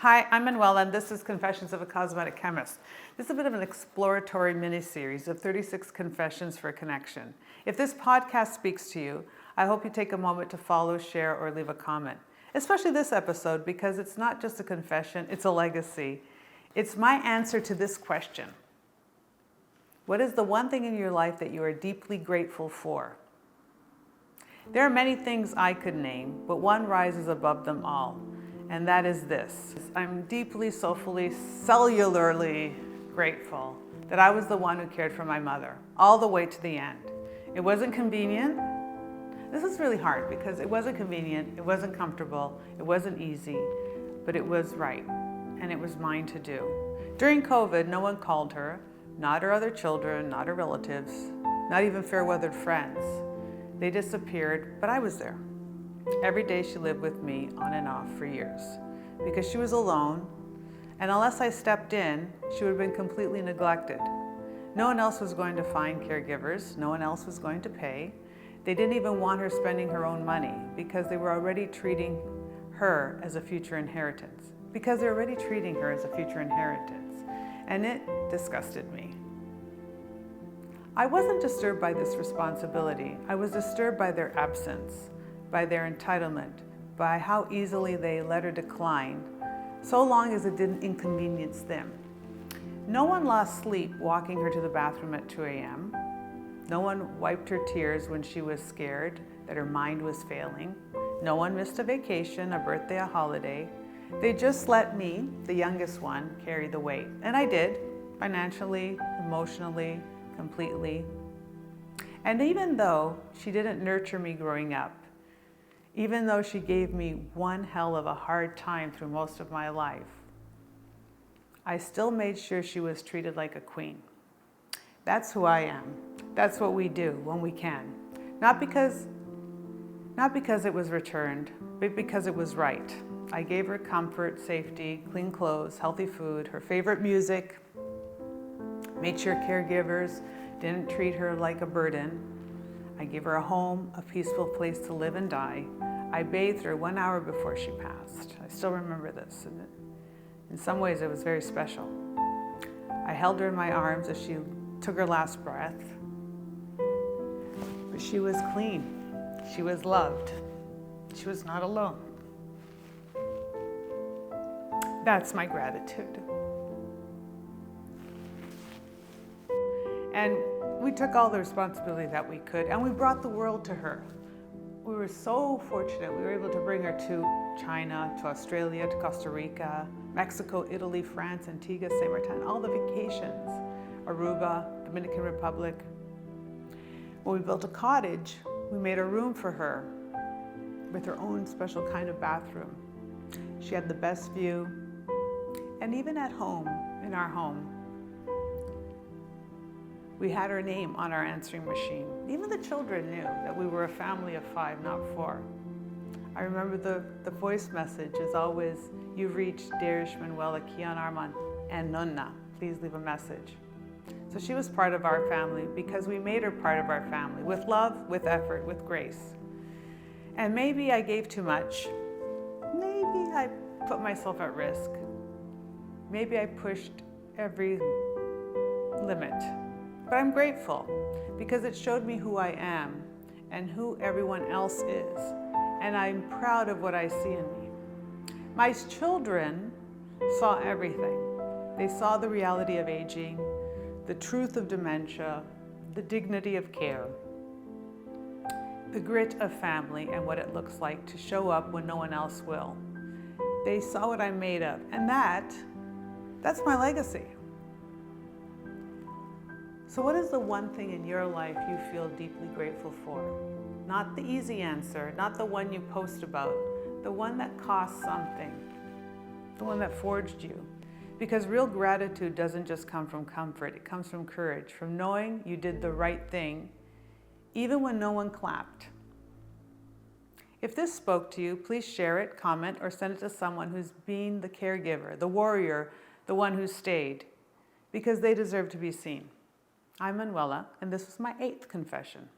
Hi, I'm Manuela, and this is Confessions of a Cosmetic Chemist. This is a bit of an exploratory mini-series of 36 confessions for a connection. If this podcast speaks to you, I hope you take a moment to follow, share, or leave a comment. Especially this episode, because it's not just a confession, it's a legacy. It's my answer to this question. What is the one thing in your life that you are deeply grateful for? There are many things I could name, but one rises above them all. And that is this. I'm deeply, soulfully, cellularly grateful that I was the one who cared for my mother all the way to the end. It wasn't convenient. This is really hard because it wasn't convenient, it wasn't comfortable, it wasn't easy, but it was right, and it was mine to do. During COVID, no one called her, not her other children, not her relatives, not even fair-weathered friends. They disappeared, but I was there. Every day she lived with me on and off for years because she was alone, and unless I stepped in, she would have been completely neglected. No one else was going to find caregivers. No one else was going to pay. They didn't even want her spending her own money because they were already treating her as a future inheritance. And it disgusted me. I wasn't disturbed by this responsibility. I was disturbed by their absence, by their entitlement, by how easily they let her decline, so long as it didn't inconvenience them. No one lost sleep walking her to the bathroom at 2 a.m. No one wiped her tears when she was scared that her mind was failing. No one missed a vacation, a birthday, a holiday. They just let me, the youngest one, carry the weight. And I did, financially, emotionally, completely. And even though she didn't nurture me growing up, even though she gave me one hell of a hard time through most of my life, I still made sure she was treated like a queen. That's who I am. That's what we do when we can. Not because it was returned, but because it was right. I gave her comfort, safety, clean clothes, healthy food, her favorite music, made sure caregivers didn't treat her like a burden. I gave her a home, a peaceful place to live and die. I bathed her 1 hour before she passed. I still remember this. And in some ways, it was very special. I held her in my arms as she took her last breath. But she was clean. She was loved. She was not alone. That's my gratitude. And we took all the responsibility that we could, and we brought the world to her. We were so fortunate. We were able to bring her to China, to Australia, to Costa Rica, Mexico, Italy, France, Antigua, Saint Martin, all the vacations, Aruba, Dominican Republic. When we built a cottage, we made a room for her with her own special kind of bathroom. She had the best view, and even at home, in our home, we had her name on our answering machine. Even the children knew that we were a family of 5, not 4. I remember the voice message is always, "You've reached Derish, Manuela, Kian, Armand, and Nonna. Please leave a message." So she was part of our family because we made her part of our family, with love, with effort, with grace. And maybe I gave too much. Maybe I put myself at risk. Maybe I pushed every limit. But I'm grateful because it showed me who I am and who everyone else is. And I'm proud of what I see in me. My children saw everything. They saw the reality of aging, the truth of dementia, the dignity of care, the grit of family, and what it looks like to show up when no one else will. They saw what I'm made of, and that's my legacy. So what is the one thing in your life you feel deeply grateful for? Not the easy answer, not the one you post about, the one that cost something, the one that forged you. Because real gratitude doesn't just come from comfort, it comes from courage, from knowing you did the right thing, even when no one clapped. If this spoke to you, please share it, comment, or send it to someone who's been the caregiver, the warrior, the one who stayed, because they deserve to be seen. I'm Manuela, and this was my 8th confession.